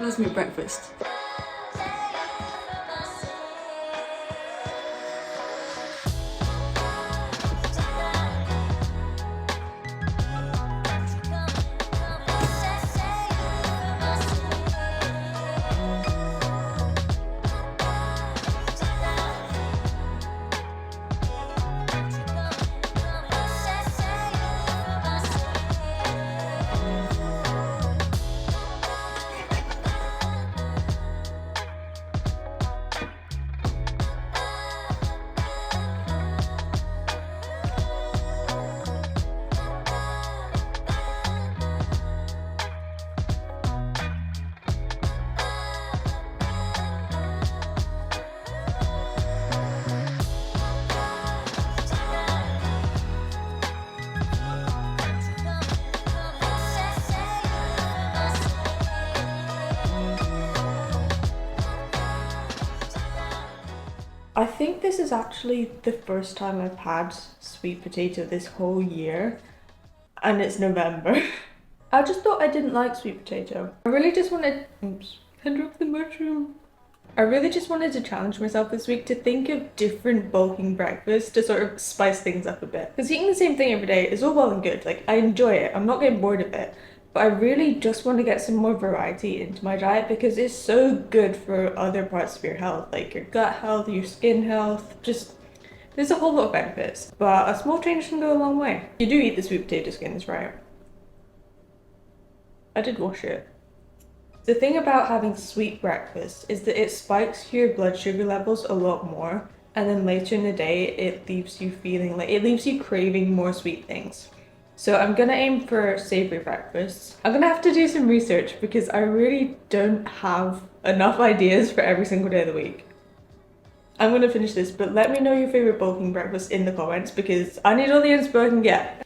Let's make breakfast. I think this is actually the first time I've had sweet potato this whole year, and it's November. I just thought I didn't like sweet potato. I really just wanted, oops, I dropped the mushroom. I really just wanted to challenge myself this week to think of different bulking breakfasts to sort of spice things up a bit. Because eating the same thing every day is all well and good, like I enjoy it, I'm not getting bored of it. But I really just want to get some more variety into my diet because it's so good for other parts of your health, like your gut health, your skin health, just there's a whole lot of benefits. But a small change can go a long way. You do eat the sweet potato skins, right? I did wash it. The thing about having sweet breakfast is that it spikes your blood sugar levels a lot more, and then later in the day it leaves you feeling like it leaves you craving more sweet things. So I'm gonna aim for savory breakfasts. I'm gonna have to do some research because I really don't have enough ideas for every single day of the week. I'm gonna finish this, but let me know your favorite bulking breakfast in the comments because I need all the inspo I can get.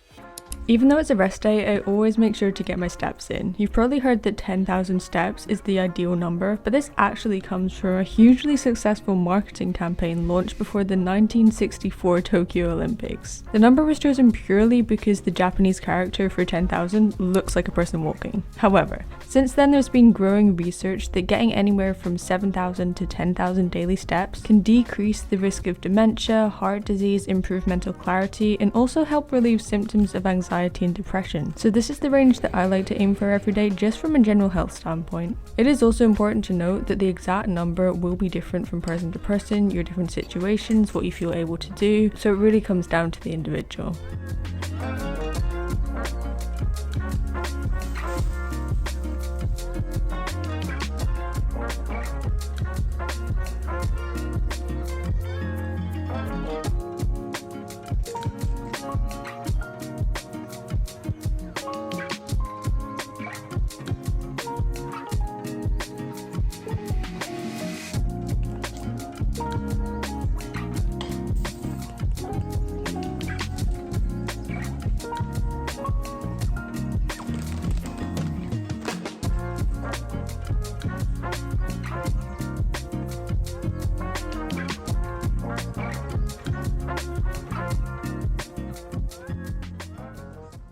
Even though it's a rest day, I always make sure to get my steps in. You've probably heard that 10,000 steps is the ideal number, but this actually comes from a hugely successful marketing campaign launched before the 1964 Tokyo Olympics. The number was chosen purely because the Japanese character for 10,000 looks like a person walking. However, since then there's been growing research that getting anywhere from 7,000 to 10,000 daily steps can decrease the risk of dementia, heart disease, improve mental clarity, and also help relieve symptoms of anxiety and depression. So this is the range that I like to aim for every day just from a general health standpoint. It is also important to note that the exact number will be different from person to person, your different situations, what you feel able to do, so it really comes down to the individual.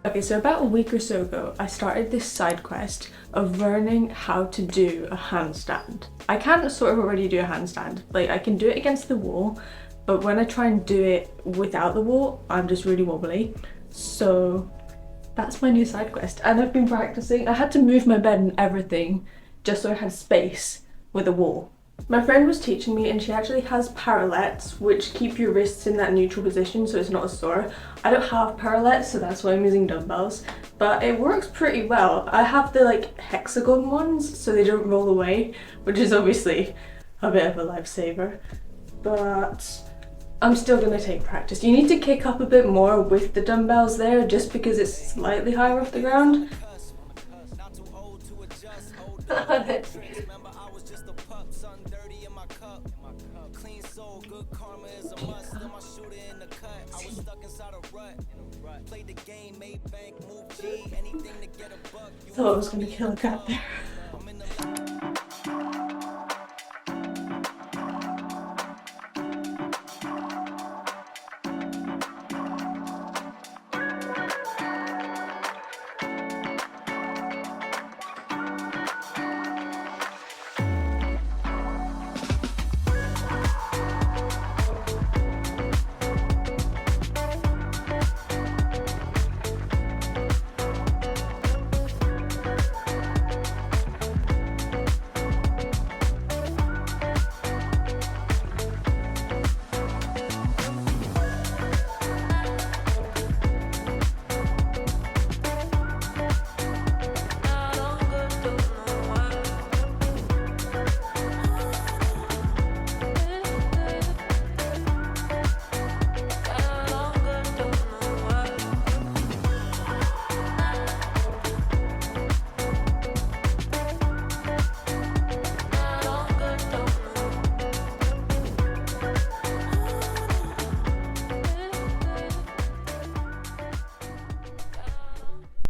Okay, so about a week or so ago, I started this side quest of learning how to do a handstand. I can sort of already do a handstand, like I can do it against the wall, but when I try and do it without the wall, I'm just really wobbly. So that's my new side quest, and I've been practicing. I had to move my bed and everything just so I had space with a wall. My friend was teaching me and she actually has parallettes which keep your wrists in that neutral position so it's not as sore. I don't have parallettes, so that's why I'm using dumbbells, but it works pretty well. I have the like hexagon ones so they don't roll away, which is obviously a bit of a lifesaver, but I'm still gonna take practice. You need to kick up a bit more with the dumbbells there just because it's slightly higher off the ground. Thought I was gonna kill a cat there.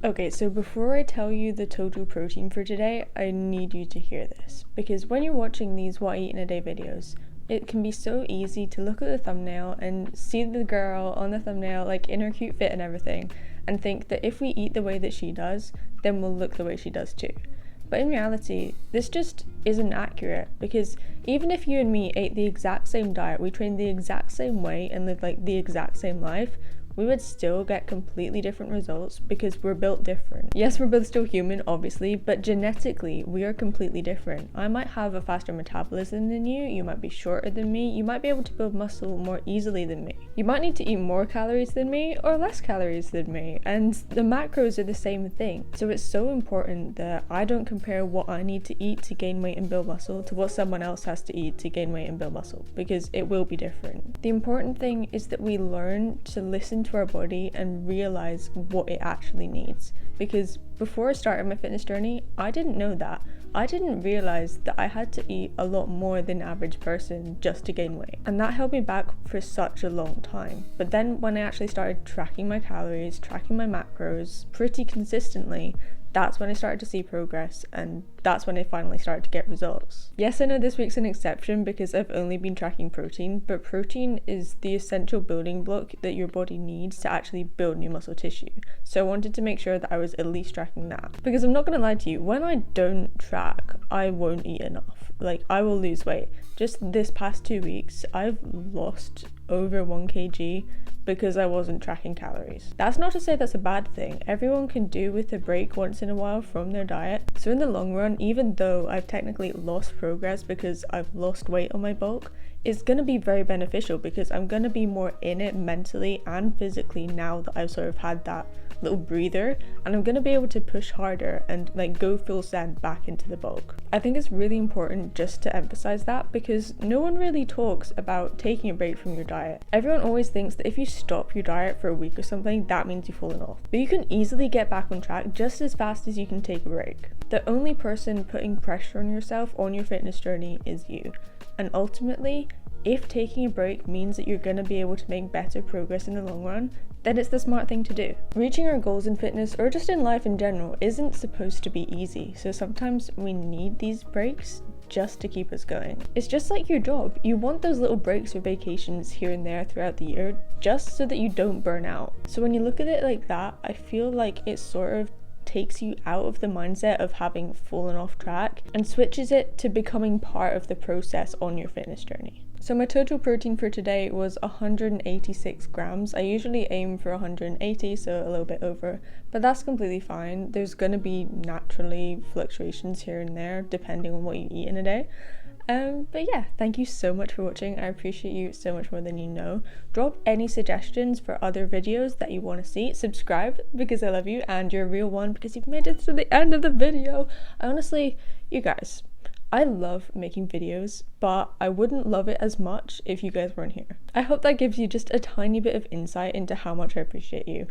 Okay, so before I tell you the total protein for today, I need you to hear this. Because when you're watching these what I eat in a day videos, it can be so easy to look at the thumbnail and see the girl on the thumbnail like in her cute fit and everything, and think that if we eat the way that she does, then we'll look the way she does too. But in reality, this just isn't accurate, because even if you and me ate the exact same diet, we trained the exact same way and lived like the exact same life, we would still get completely different results because we're built different. Yes, we're both still human, obviously, but genetically, we are completely different. I might have a faster metabolism than you might be shorter than me, you might be able to build muscle more easily than me. You might need to eat more calories than me or less calories than me, and the macros are the same thing. So it's so important that I don't compare what I need to eat to gain weight and build muscle to what someone else has to eat to gain weight and build muscle, because it will be different. The important thing is that we learn to listen to our body and realize what it actually needs, because before I started my fitness journey, I didn't know that. I didn't realize that I had to eat a lot more than the average person just to gain weight, and that held me back for such a long time. But then when I actually started tracking my calories, tracking my macros pretty consistently, that's when I started to see progress, and that's when I finally started to get results. Yes, I know this week's an exception because I've only been tracking protein, but protein is the essential building block that your body needs to actually build new muscle tissue. So I wanted to make sure that I was at least tracking that. Because I'm not gonna lie to you, when I don't track, I won't eat enough. Like, I will lose weight. Just this past 2 weeks, I've lost over 1 kg because I wasn't tracking calories. That's not to say that's a bad thing. Everyone can do with a break once in a while from their diet. So in the long run, even though I've technically lost progress because I've lost weight on my bulk, it's gonna be very beneficial because I'm gonna be more in it mentally and physically now that I've sort of had that little breather, and I'm gonna be able to push harder and like go full send back into the bulk. I think it's really important just to emphasize that, because no one really talks about taking a break from your diet. Everyone always thinks that if you stop your diet for a week or something, that means you've fallen off. But you can easily get back on track just as fast as you can take a break. The only person putting pressure on yourself on your fitness journey is you. And ultimately, if taking a break means that you're going to be able to make better progress in the long run, then it's the smart thing to do. Reaching our goals in fitness, or just in life in general, isn't supposed to be easy, so sometimes we need these breaks just to keep us going. It's just like your job. You want those little breaks or vacations here and there throughout the year, just so that you don't burn out. So when you look at it like that, I feel like it sort of takes you out of the mindset of having fallen off track and switches it to becoming part of the process on your fitness journey. So my total protein for today was 186 grams. I usually aim for 180, so a little bit over, but that's completely fine. There's gonna be naturally fluctuations here and there depending on what you eat in a day. But yeah, thank you so much for watching. I appreciate you so much more than you know. Drop any suggestions for other videos that you want to see. Subscribe because I love you, and you're a real one because you've made it to the end of the video. Honestly, you guys, I love making videos, but I wouldn't love it as much if you guys weren't here. I hope that gives you just a tiny bit of insight into how much I appreciate you.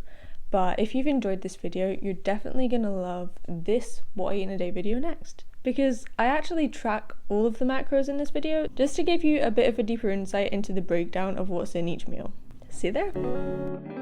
But if you've enjoyed this video, you're definitely gonna love this what I eat in a day video next, because I actually track all of the macros in this video just to give you a bit of a deeper insight into the breakdown of what's in each meal. See you there.